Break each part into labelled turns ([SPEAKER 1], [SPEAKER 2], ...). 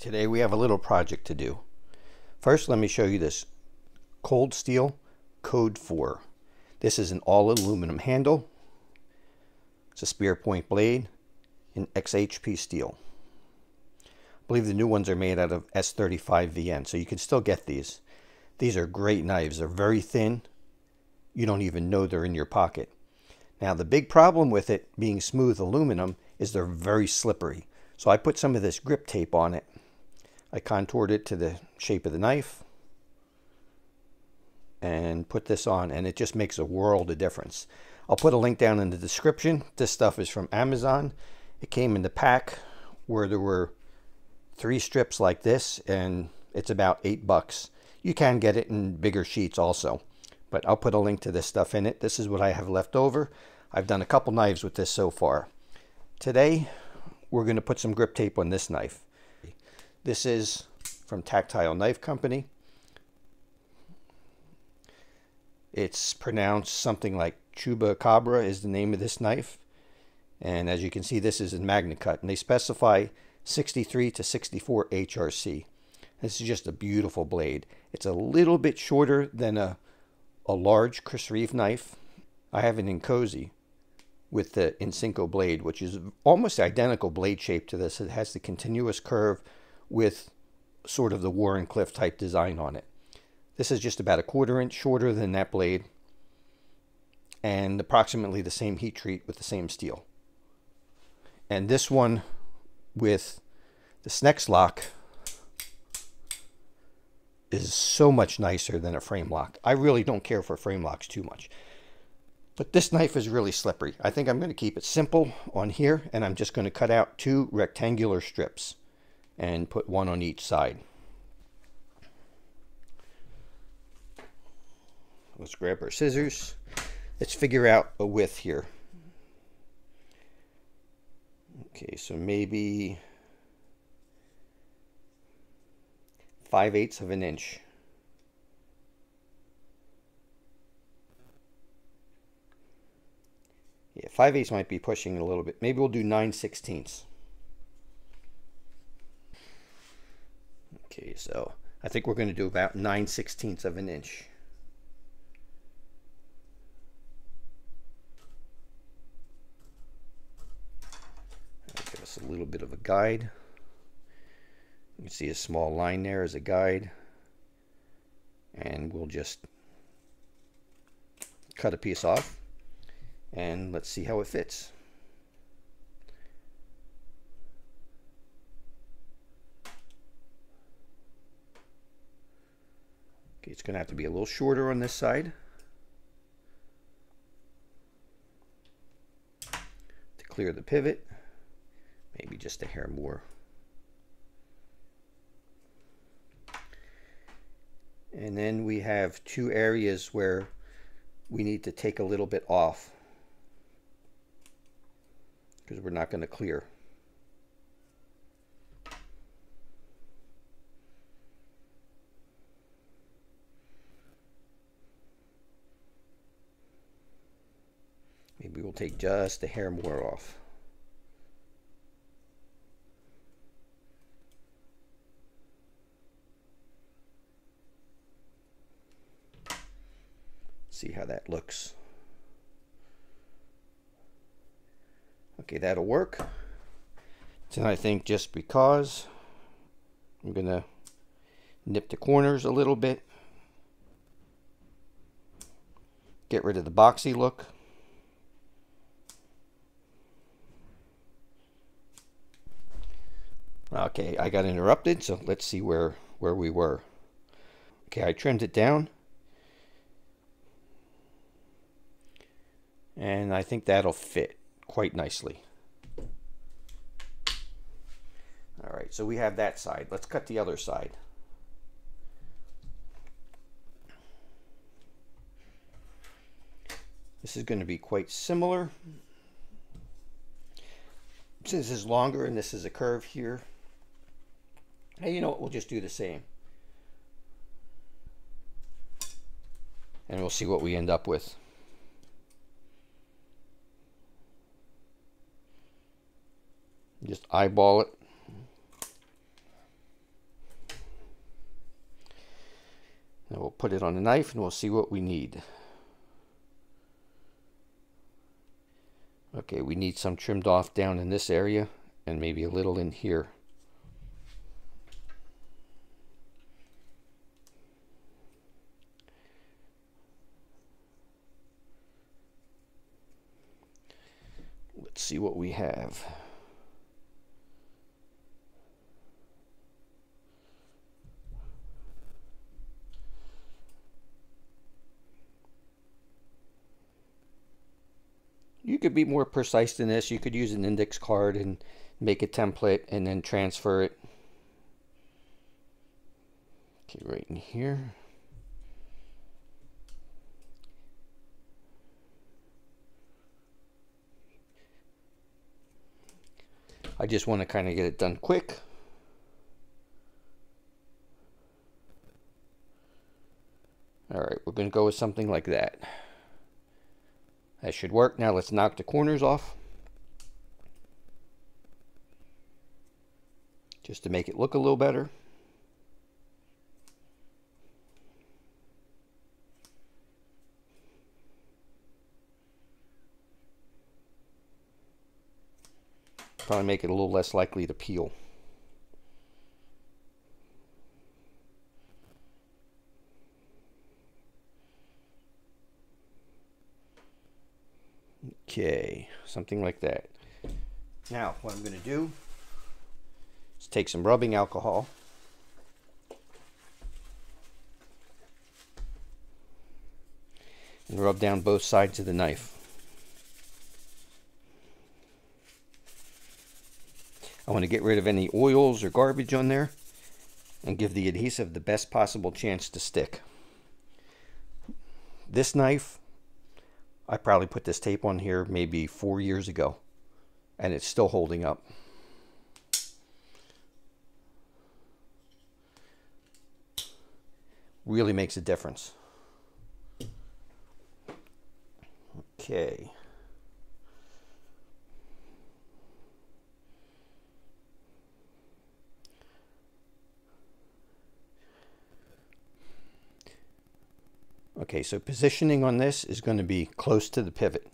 [SPEAKER 1] Today we have a little project to do. First, let me show you this Cold Steel Code 4. This is an all aluminum handle. It's a spear point blade in XHP steel. I believe the new ones are made out of S35VN, so you can still get these. These are great knives. They're very thin. You don't even know they're in your pocket. Now, the big problem with it being smooth aluminum is they're very slippery. So I put some of this grip tape on it. I contoured it to the shape of the knife and put this on, and it just makes a world of difference. I'll put a link down in the description. This stuff is from Amazon. It came in the pack where there were 3 strips like this, and it's about $8. You can get it in bigger sheets also, but I'll put a link to this stuff in it. This is what I have left over. I've done a couple knives with this so far. Today we're going to put some grip tape on this knife. This is from Tactile Knife Company. It's pronounced something like Chupacabra is the name of this knife. And as you can see, this is in MagnaCut, and they specify 63 to 64 HRC. This is just a beautiful blade. It's a little bit shorter than a large Chris Reeve knife. I have an Inkosi with the Insinco blade, which is almost identical blade shape to this. It has the continuous curve with sort of the Wharncliffe type design on it. This is just about a 1/4 inch shorter than that blade, and approximately the same heat treat with the same steel. And this one with the Snex lock is so much nicer than a frame lock. I really don't care for frame locks too much, but this knife is really slippery. I think I'm going to keep it simple on here, and I'm just going to cut out 2 rectangular strips and put 1 on each side. Let's grab our scissors. Let's figure out a width here. Okay, so maybe 5/8 of an inch. Yeah, 5/8 might be pushing it a little bit. Maybe we'll do 9/16. Okay, so I think we're going to do about 9/16 of an inch. That'll give us a little bit of a guide. You can see a small line there as a guide, and we'll just cut a piece off, and let's see how it fits. Okay, it's going to have to be a little shorter on this side to clear the pivot, maybe just a hair more. And then we have 2 areas where we need to take a little bit off because we're not going to clear. Maybe we'll take just a hair more off. See how that looks. Okay, that'll work. Then I think just because I'm gonna nip the corners a little bit, get rid of the boxy look. Okay, I got interrupted, so let's see where we were. Okay, I trimmed it down, and I think that'll fit quite nicely. All right, so we have that side. Let's cut the other side. This is going to be quite similar. Since this is longer and this is a curve here, hey, you know what, we'll just do the same. And we'll see what we end up with. Just eyeball it. And we'll put it on the knife and we'll see what we need. Okay, we need some trimmed off down in this area and maybe a little in here. Let's see what we have. You could be more precise than this. You could use an index card and make a template and then transfer it. Okay, right in here. I just want to kind of get it done quick. All right, we're going to go with something like that. That should work. Now let's knock the corners off, just to make it look a little better. Probably make it a little less likely to peel. Okay, something like that. Now, what I'm going to do is take some rubbing alcohol and rub down both sides of the knife. I want to get rid of any oils or garbage on there and give the adhesive the best possible chance to stick. This knife, I probably put this tape on here maybe 4 years ago, and it's still holding up. Really makes a difference. Okay. Okay, so positioning on this is going to be close to the pivot.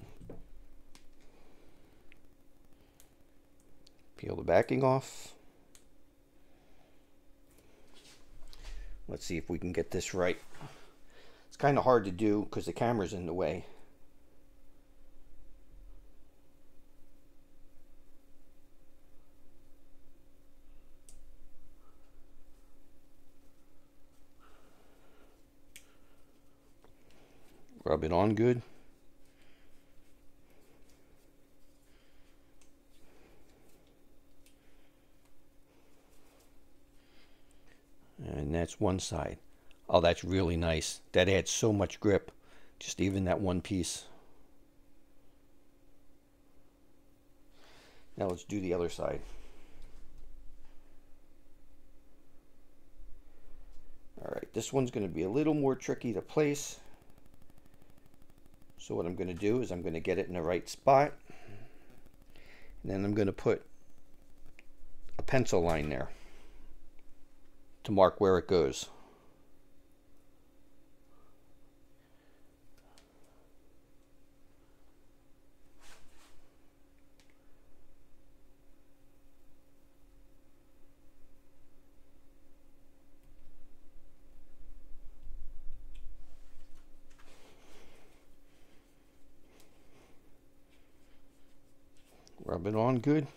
[SPEAKER 1] Peel the backing off. Let's see if we can get this right. It's kind of hard to do because the camera's in the way. Rub it on good. And that's one side. Oh, that's really nice. That adds so much grip. Just even that one piece. Now let's do the other side. All right, this one's going to be a little more tricky to place. So what I'm going to do is I'm going to get it in the right spot. And then I'm going to put a pencil line there to mark where it goes. Rub it on good.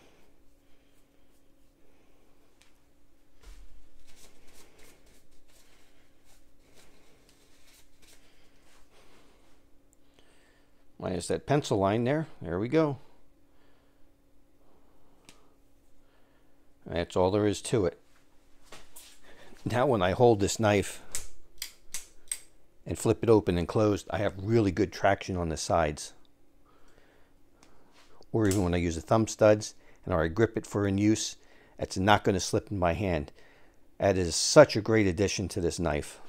[SPEAKER 1] Minus that pencil line there. There we go. That's all there is to it. Now when I hold this knife and flip it open and closed, I have really good traction on the sides. Or even when I use the thumb studs and I grip it for in use, it's not going to slip in my hand. That is such a great addition to this knife.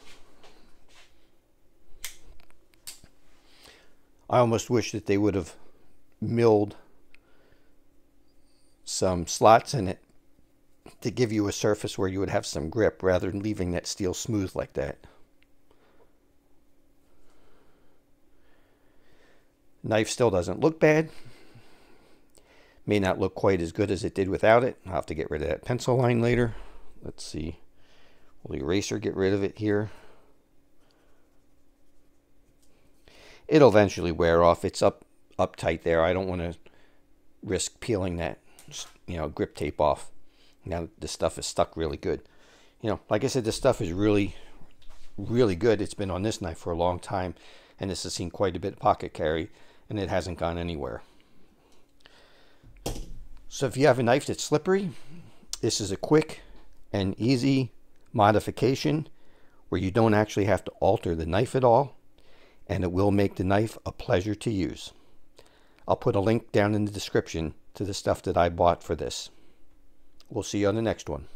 [SPEAKER 1] I almost wish that they would have milled some slots in it to give you a surface where you would have some grip rather than leaving that steel smooth like that. Knife still doesn't look bad. May not look quite as good as it did without it. I'll have to get rid of that pencil line later. Let's see. Will the eraser get rid of it here? It'll eventually wear off. It's up tight there. I don't want to risk peeling that, grip tape off. Now the stuff is stuck really good. Like I said, this stuff is really, really good. It's been on this knife for a long time, and this has seen quite a bit of pocket carry, and it hasn't gone anywhere. So if you have a knife that's slippery, this is a quick and easy modification where you don't actually have to alter the knife at all, and it will make the knife a pleasure to use. I'll put a link down in the description to the stuff that I bought for this. We'll see you on the next one.